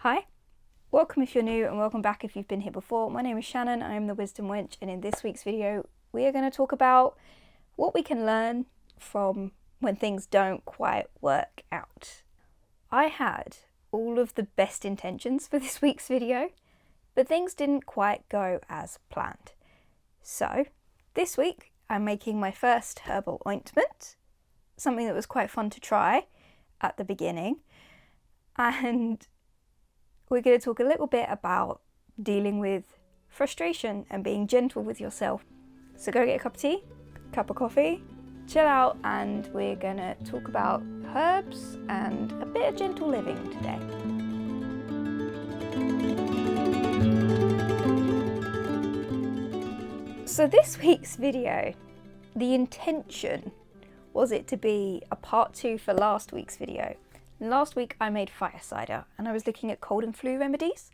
Hi, welcome if you're new and welcome back if you've been here before. My name is Shannon, I am the Wisdom Wench, and in this week's video we are going to talk about what we can learn from when things don't quite work out. I had all of the best intentions for this week's video, but things didn't quite go as planned. So this week I'm making my first herbal ointment, something that was quite fun to try at the beginning, and we're going to talk a little bit about dealing with frustration and being gentle with yourself. So go get a cup of tea, cup of coffee, chill out, and we're going to talk about herbs and a bit of gentle living today. So this week's video, the intention was it to be a part 2 for last week's video. Last week I made fire cider and I was looking at cold and flu remedies,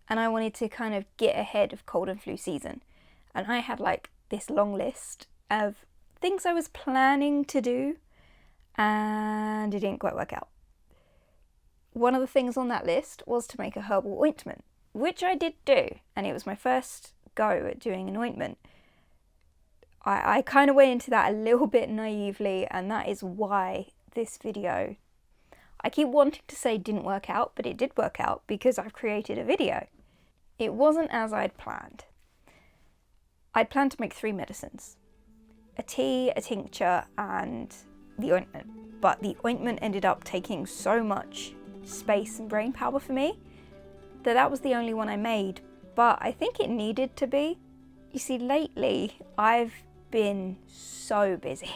and I wanted to kind of get ahead of cold and flu season. And I had like this long list of things I was planning to do, and it didn't quite work out. One of the things on that list was to make a herbal ointment, which I did do, and it was my first go at doing an ointment. I kind of went into that a little bit naively, and that is why this video, I keep wanting to say didn't work out, but it did work out because I've created a video. It wasn't as I'd planned. I'd planned to make 3 medicines: a tea, a tincture, and the ointment. But the ointment ended up taking so much space and brain power for me that was the only one I made. But I think it needed to be. You see, lately I've been so busy.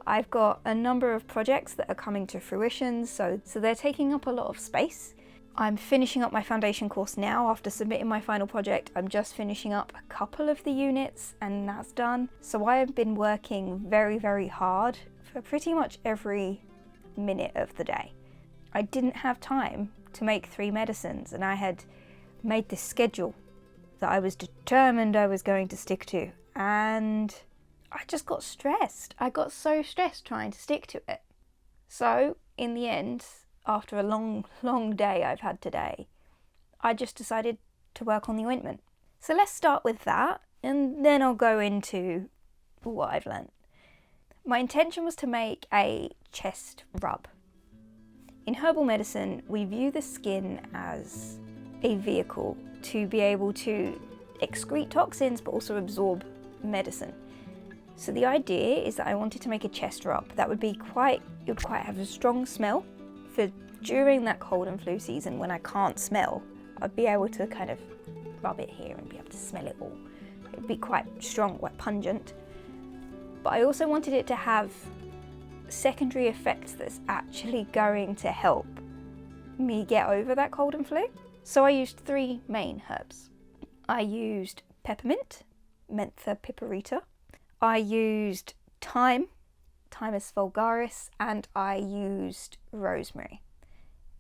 I've got a number of projects that are coming to fruition, so they're taking up a lot of space. I'm finishing up my foundation course now after submitting my final project. I'm just finishing up a couple of the units and that's done. So I have been working very, very hard for pretty much every minute of the day. I didn't have time to make 3 medicines, and I had made this schedule that I was determined I was going to stick to, and I just got stressed. I got so stressed trying to stick to it. So in the end, after a long day I've had today, I just decided to work on the ointment. So let's start with that, and then I'll go into what I've learnt. My intention was to make a chest rub. In herbal medicine, we view the skin as a vehicle to be able to excrete toxins but also absorb medicine. So the idea is that I wanted to make a chest rub that would have a strong smell for during that cold and flu season when I can't smell. I'd be able to kind of rub it here and be able to smell it all. It would be quite strong, quite pungent. But I also wanted it to have secondary effects that's actually going to help me get over that cold and flu. So I used 3 main herbs. I used peppermint, Mentha piperita. I used thyme, Thymus vulgaris, and I used rosemary,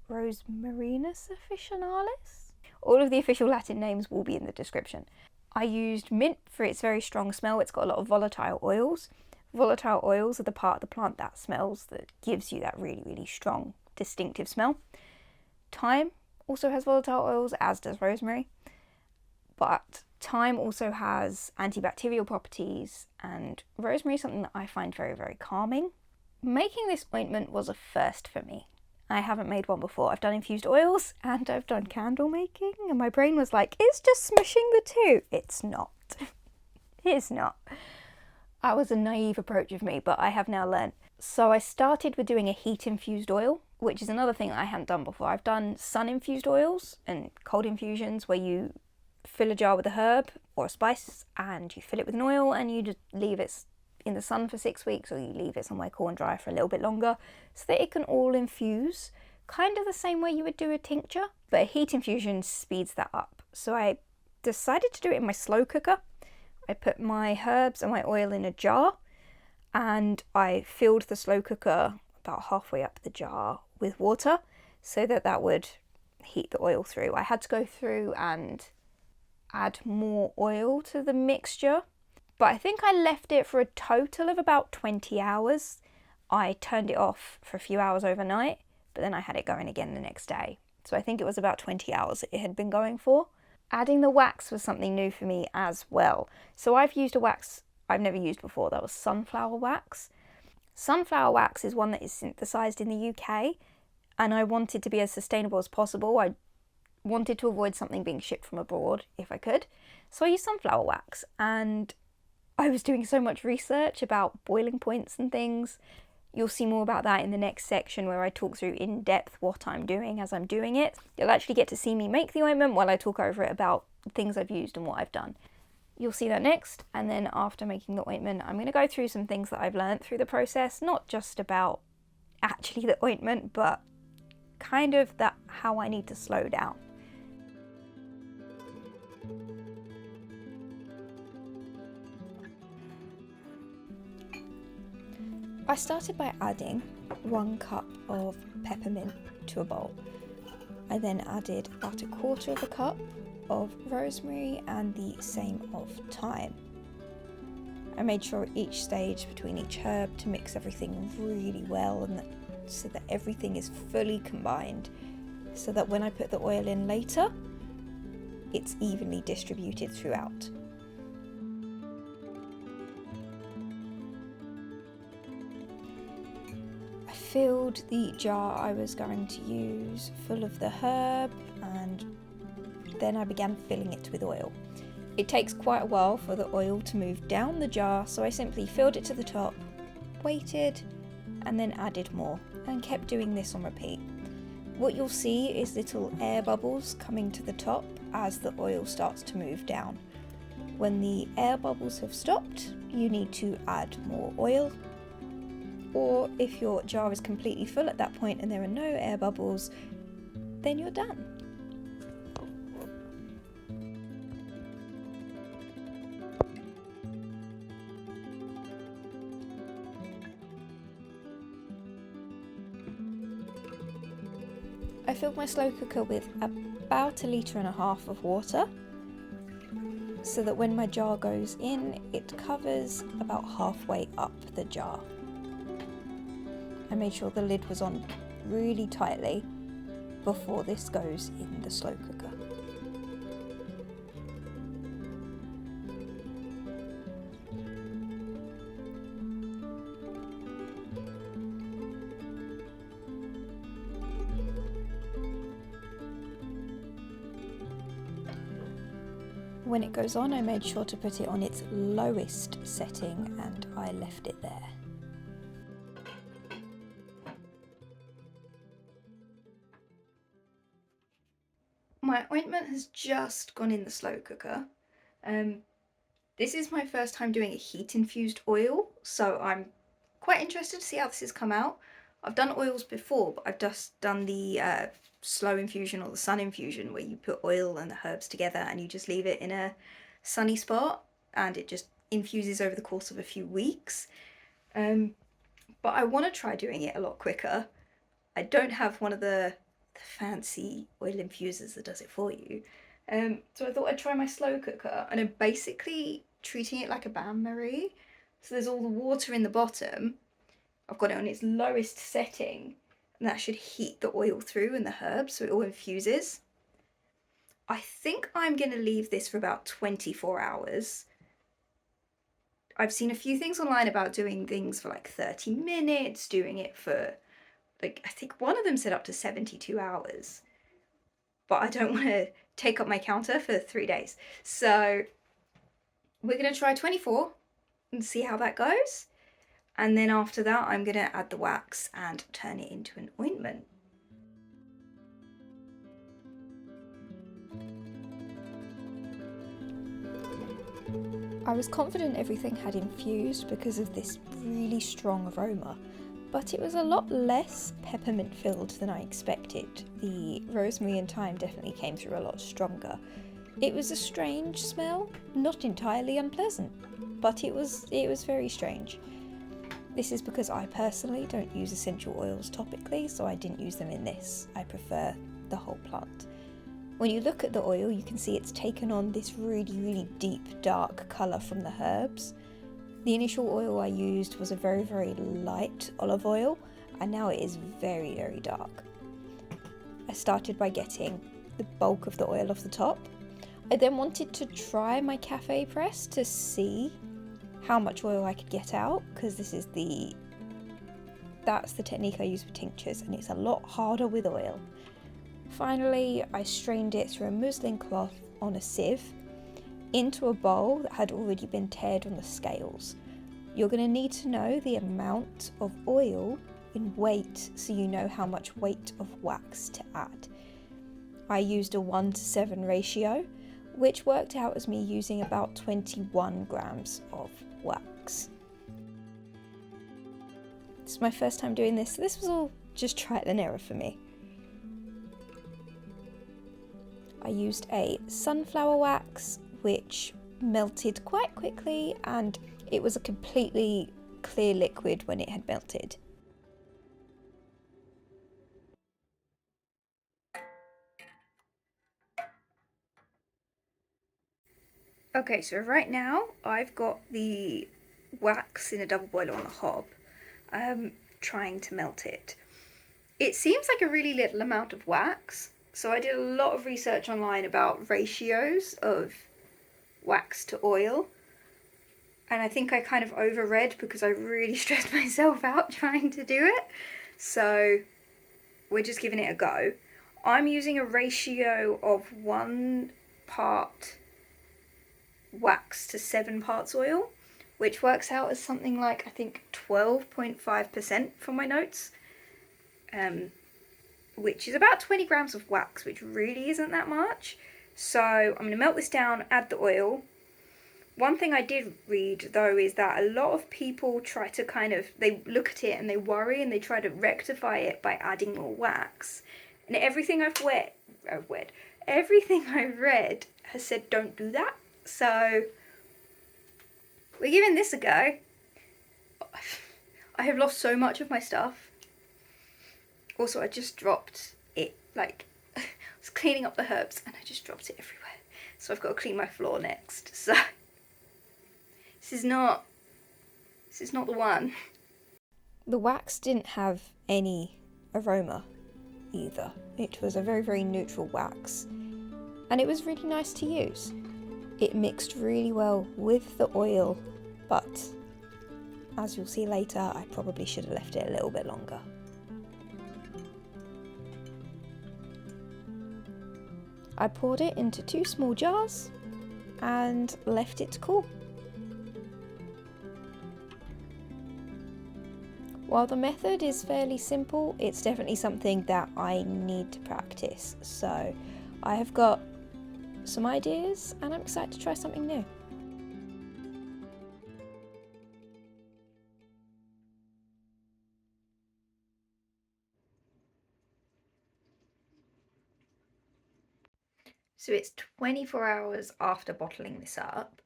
Rosmarinus officinalis. All of the official Latin names will be in the description. I used mint for its very strong smell. It's got a lot of volatile oils. Volatile oils are the part of the plant that smells, that gives you that really, really strong, distinctive smell. Thyme also has volatile oils, as does rosemary. But thyme also has antibacterial properties, and rosemary is something that I find very, very calming. Making this ointment was a first for me. I haven't made one before. I've done infused oils and I've done candle making, and my brain was like, it's just smushing the 2. It's not. It's not. That was a naive approach of me, but I have now learned. So I started with doing a heat infused oil, which is another thing I hadn't done before. I've done sun infused oils and cold infusions where you fill a jar with a herb or a spice and you fill it with an oil and you just leave it in the sun for 6 weeks, or you leave it somewhere cool and dry for a little bit longer so that it can all infuse, kind of the same way you would do a tincture, but a heat infusion speeds that up. So I decided to do it in my slow cooker. I put my herbs and my oil in a jar, and I filled the slow cooker about halfway up the jar with water so that would heat the oil through. I had to go through and add more oil to the mixture, but I think I left it for a total of about 20 hours. I turned it off for a few hours overnight, but then I had it going again the next day So I think it was about 20 hours it had been going for. Adding the wax was something new for me as well. So I've used a wax I've never used before. That was sunflower wax. Sunflower wax is one that is synthesized in the UK, and I wanted to be as sustainable as possible. I wanted to avoid something being shipped from abroad if I could. So I used sunflower wax, and I was doing so much research about boiling points and things. You'll see more about that in the next section where I talk through in depth what I'm doing as I'm doing it. You'll actually get to see me make the ointment while I talk over it about things I've used and what I've done. You'll see that next, and then after making the ointment, I'm going to go through some things that I've learned through the process, not just about actually the ointment, but kind of that how I need to slow down. I started by adding 1 cup of peppermint to a bowl. I then added about 1/4 of a cup of rosemary and the same of thyme. I made sure at each stage between each herb to mix everything really well and so that everything is fully combined, so that when I put the oil in later, it's evenly distributed throughout. I filled the jar I was going to use full of the herb, and then I began filling it with oil. It takes quite a while for the oil to move down the jar, so I simply filled it to the top, waited, and then added more, and kept doing this on repeat. What you'll see is little air bubbles coming to the top as the oil starts to move down. When the air bubbles have stopped, you need to add more oil, or if your jar is completely full at that point and there are no air bubbles, then you're done. I filled my slow cooker with about 1.5 litres of water, so that when my jar goes in, it covers about halfway up the jar. I made sure the lid was on really tightly before this goes in the slow cooker. When it goes on, I made sure to put it on its lowest setting, and I left it there. My ointment has just gone in the slow cooker. This is my first time doing a heat infused oil, so I'm quite interested to see how this has come out. I've done oils before, but I've just done the slow infusion or the sun infusion, where you put oil and the herbs together and you just leave it in a sunny spot and it just infuses over the course of a few weeks. But I want to try doing it a lot quicker. I don't have one of the fancy oil infusers that does it for you. So I thought I'd try my slow cooker, and I'm basically treating it like a bain-marie. So there's all the water in the bottom. I've got it on its lowest setting, and that should heat the oil through and the herbs so it all infuses. I think I'm going to leave this for about 24 hours. I've seen a few things online about doing things for like 30 minutes, doing it for like, I think one of them said up to 72 hours. But I don't want to take up my counter for 3 days. So we're going to try 24 and see how that goes. And then after that, I'm going to add the wax and turn it into an ointment. I was confident everything had infused because of this really strong aroma, but it was a lot less peppermint filled than I expected. The rosemary and thyme definitely came through a lot stronger. It was a strange smell, not entirely unpleasant, but it was very strange. This is because I personally don't use essential oils topically, so I didn't use them in this. I prefer the whole plant. When you look at the oil, you can see it's taken on this really, really deep, dark colour from the herbs. The initial oil I used was a very, very light olive oil, and now it is very, very dark. I started by getting the bulk of the oil off the top. I then wanted to try my cafe press to see how much oil I could get out, because that's the technique I use for tinctures, and it's a lot harder with oil. Finally, I strained it through a muslin cloth on a sieve into a bowl that had already been tared on the scales. You're going to need to know the amount of oil in weight so you know how much weight of wax to add. I used a 1:7 ratio, which worked out as me using about 21 grams of wax. This is my first time doing this, so this was all just trial and error for me. I used a sunflower wax, which melted quite quickly, and it was a completely clear liquid when it had melted. Okay, so right now I've got the wax in a double boiler on the hob. Trying to melt it. It seems like a really little amount of wax, so I did a lot of research online about ratios of wax to oil, and I think I kind of overread because I really stressed myself out trying to do it, so we're just giving it a go. I'm using a ratio of 1 part wax to 7 parts oil, which works out as something like, I think, 12.5% from my notes, which is about 20 grams of wax, which really isn't that much. So I'm going to melt this down, add the oil. One thing I did read though is that a lot of people try to they look at it and they worry and they try to rectify it by adding more wax. And everything I've read has said don't do that. So we're giving this a go. I have lost so much of my stuff. Also, I just dropped it, I was cleaning up the herbs and I just dropped it everywhere. So I've got to clean my floor next. So this is not the one. The wax didn't have any aroma either. It was a very, very neutral wax, and it was really nice to use. It mixed really well with the oil, but as you'll see later, I probably should have left it a little bit longer. I poured it into 2 small jars and left it to cool. While the method is fairly simple, it's definitely something that I need to practice. So I have got some ideas and I'm excited to try something new. So it's 24 hours after bottling this up,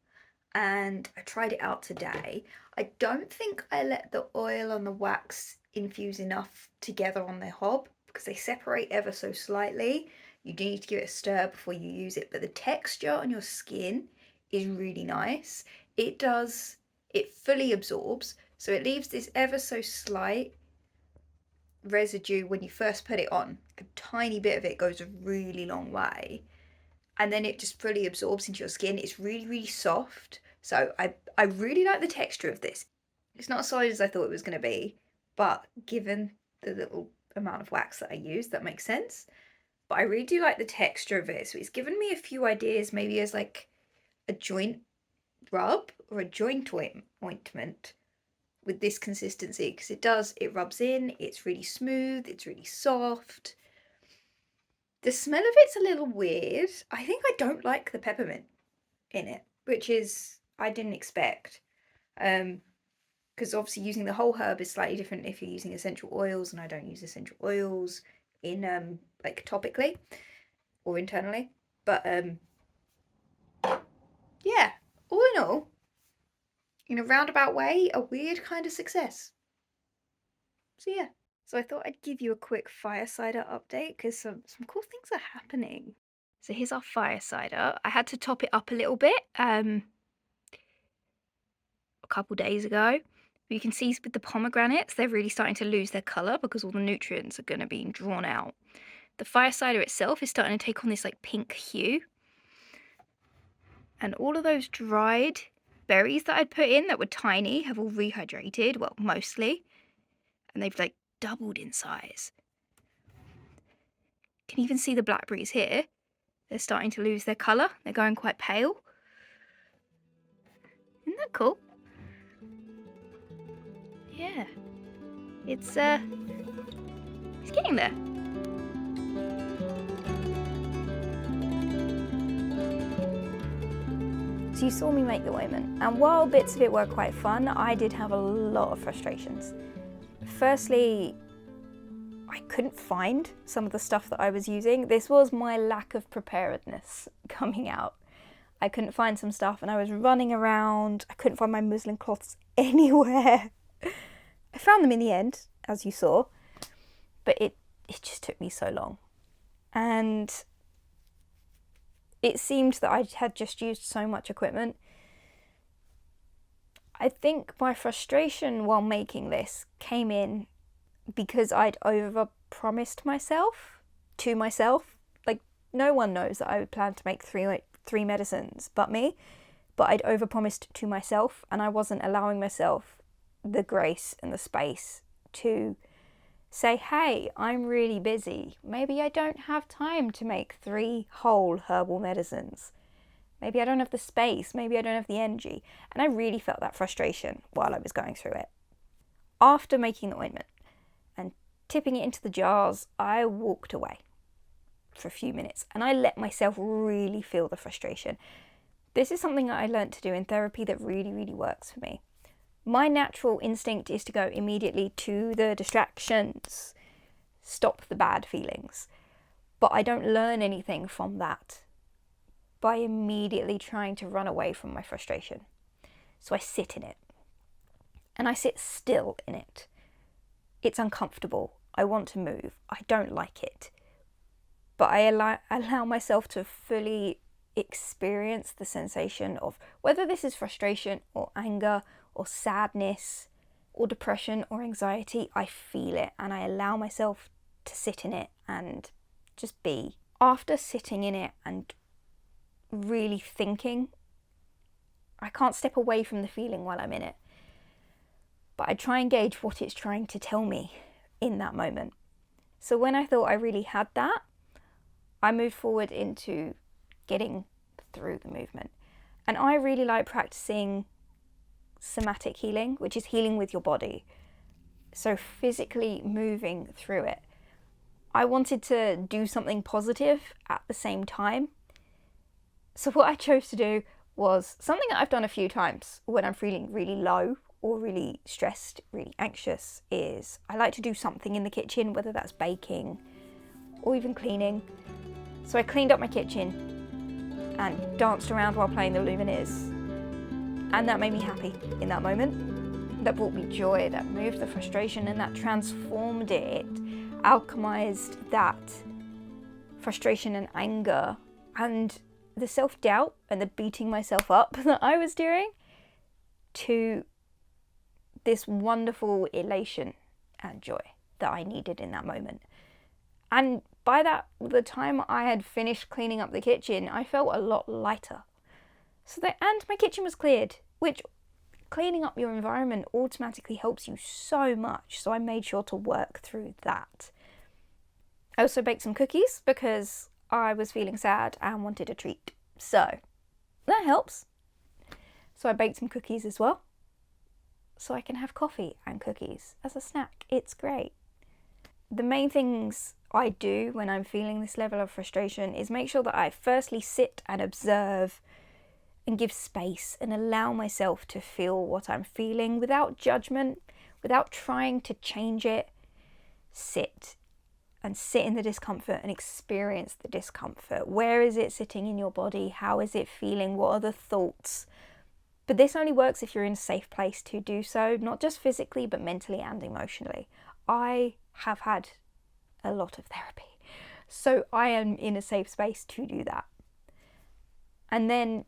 and I tried it out today. I don't think I let the oil and the wax infuse enough together on the hob because they separate ever so slightly. You do need to give it a stir before you use it, but the texture on your skin is really nice. It fully absorbs, so it leaves this ever so slight residue when you first put it on. A tiny bit of it goes a really long way, and then it just fully absorbs into your skin. It's really, really soft. So I really like the texture of this. It's not as solid as I thought it was going to be, but given the little amount of wax that I used, that makes sense. But I really do like the texture of it. So it's given me a few ideas, maybe as like a joint rub or a joint ointment with this consistency, because it rubs in, it's really smooth, it's really soft. The smell of it's a little weird. I think I don't like the peppermint in it, which is, I didn't expect. Because obviously using the whole herb is slightly different if you're using essential oils, and I don't use essential oils in like topically or internally. But yeah, all in all, in a roundabout way, a weird kind of success. So yeah. So I thought I'd give you a quick fire cider update because some cool things are happening. So here's our fire cider. I had to top it up a little bit a couple days ago. You can see with the pomegranates, they're really starting to lose their colour because all the nutrients are going to be drawn out. The fire cider itself is starting to take on this like pink hue. And all of those dried berries that I'd put in that were tiny have all rehydrated, well, mostly. And they've like doubled in size. Can even see the blackberries here. They're starting to lose their colour. They're going quite pale. Isn't that cool? Yeah. It's getting there. So you saw me make the ointment, and while bits of it were quite fun, I did have a lot of frustrations. Firstly, I couldn't find some of the stuff that I was using. This was my lack of preparedness coming out. I couldn't find some stuff and I was running around. I couldn't find my muslin cloths anywhere. I found them in the end, as you saw, but it just took me so long. And it seemed that I had just used so much equipment. I think my frustration while making this came in because I'd over-promised myself to myself. Like, no one knows that I would plan to make three medicines but me, but I'd over-promised to myself, and I wasn't allowing myself the grace and the space to say, hey, I'm really busy. Maybe I don't have time to make 3 whole herbal medicines. Maybe I don't have the space. Maybe I don't have the energy. And I really felt that frustration while I was going through it. After making the ointment and tipping it into the jars, I walked away for a few minutes and I let myself really feel the frustration. This is something that I learned to do in therapy that really, really works for me. My natural instinct is to go immediately to the distractions, stop the bad feelings. But I don't learn anything from that by immediately trying to run away from my frustration. So I sit in it. And I sit still in it. It's uncomfortable. I want to move. I don't like it. But I allow myself to fully experience the sensation of whether this is frustration or anger or sadness or depression or anxiety. I feel it and I allow myself to sit in it and just be. After sitting in it and really thinking, I can't step away from the feeling while I'm in it, but I try and gauge what it's trying to tell me in that moment. So when I thought I really had that, I moved forward into getting through the movement. And I really like practicing somatic healing, which is healing with your body. So physically moving through it. I wanted to do something positive at the same time. So what I chose to do was something that I've done a few times when I'm feeling really low or really stressed, really anxious, is I like to do something in the kitchen, whether that's baking or even cleaning. So I cleaned up my kitchen and danced around while playing the Lumineers. And that made me happy in that moment. That brought me joy, that moved the frustration, and that transformed it, alchemized that frustration and anger and the self-doubt and the beating myself up that I was doing to this wonderful elation and joy that I needed in that moment. And by the time I had finished cleaning up the kitchen, I felt a lot lighter. And my kitchen was cleared, which cleaning up your environment automatically helps you so much. So I made sure to work through that. I also baked some cookies because I was feeling sad and wanted a treat. So that helps. So I baked some cookies as well, so I can have coffee and cookies as a snack. It's great. The main things I do when I'm feeling this level of frustration is make sure that I firstly sit and observe and give space and allow myself to feel what I'm feeling without judgment, without trying to change it. Sit in the discomfort and experience the discomfort. Where is it sitting in your body? How is it feeling? What are the thoughts? But this only works if you're in a safe place to do so, not just physically, but mentally and emotionally. I have had a lot of therapy, so I am in a safe space to do that. And then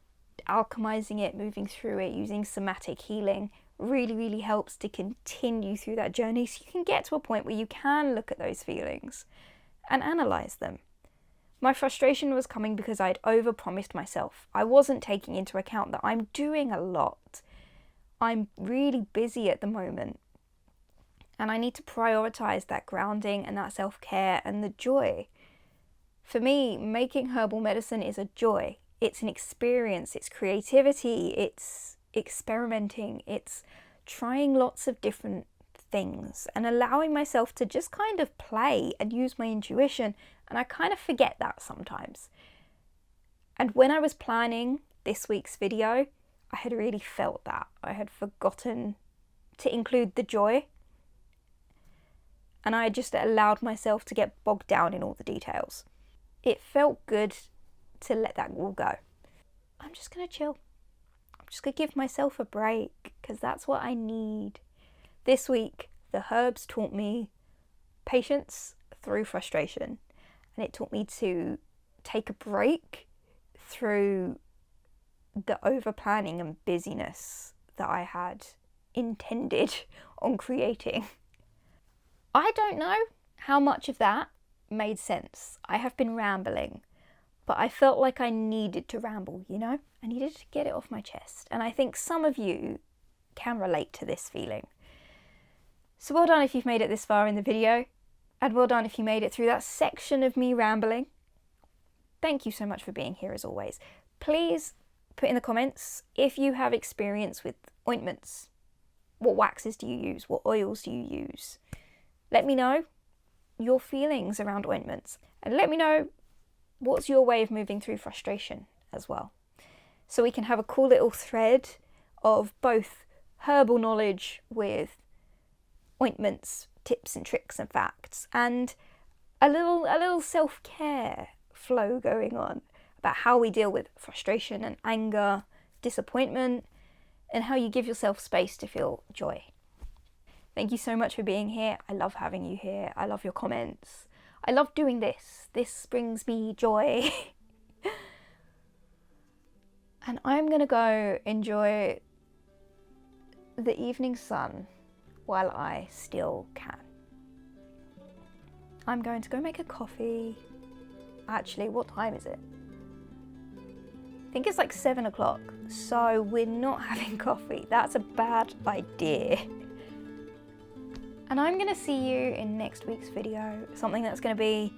alchemizing it, moving through it, using somatic healing really, really helps to continue through that journey so you can get to a point where you can look at those feelings and analyse them. My frustration was coming because I'd overpromised myself. I wasn't taking into account that I'm doing a lot. I'm really busy at the moment. And I need to prioritise that grounding and that self-care and the joy. For me, making herbal medicine is a joy. It's an experience, it's creativity, it's experimenting, it's trying lots of different things and allowing myself to just kind of play and use my intuition. And I kind of forget that sometimes. And when I was planning this week's video, I had really felt that. I had forgotten to include the joy. And I just allowed myself to get bogged down in all the details. It felt good to let that all go. I'm just going to chill. I'm just going to give myself a break because that's what I need. This week, the herbs taught me patience through frustration. And it taught me to take a break through the over-planning and busyness that I had intended on creating. I don't know how much of that made sense. I have been rambling, but I felt like I needed to ramble, you know? I needed to get it off my chest. And I think some of you can relate to this feeling. So well done if you've made it this far in the video, and well done if you made it through that section of me rambling. Thank you so much for being here as always. Please put in the comments if you have experience with ointments. What waxes do you use? What oils do you use? Let me know your feelings around ointments, and let me know what's your way of moving through frustration as well. So we can have a cool little thread of both herbal knowledge with ointments, tips and tricks and facts, and a little self-care flow going on about how we deal with frustration and anger, disappointment, and how you give yourself space to feel joy. Thank you so much for being here. I love having you here. I love your comments. I love doing this. This brings me joy. And I'm gonna go enjoy the evening sun while I still can. I'm going to go make a coffee. Actually, what time is it? I think it's like 7 o'clock. So we're not having coffee. That's a bad idea. And I'm gonna see you in next week's video. Something that's gonna be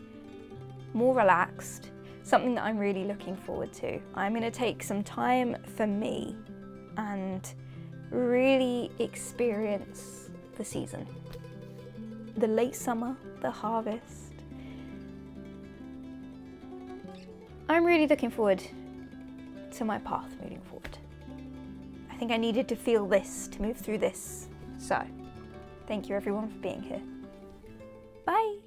more relaxed. Something that I'm really looking forward to. I'm gonna take some time for me and really experience the season. The late summer, the harvest. I'm really looking forward to my path moving forward. I think I needed to feel this to move through this. So, thank you everyone for being here. Bye.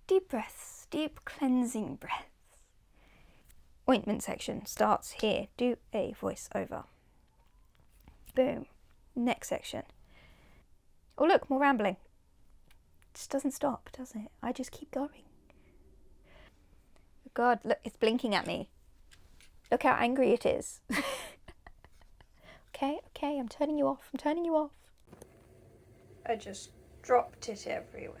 Deep breaths, deep cleansing breaths. Ointment section starts here. Do a voiceover. Boom. Next section. Oh look, more rambling. It just doesn't stop, does it? I just keep going. God, look, it's blinking at me. Look how angry it is. Okay, I'm turning you off. I just dropped it everywhere.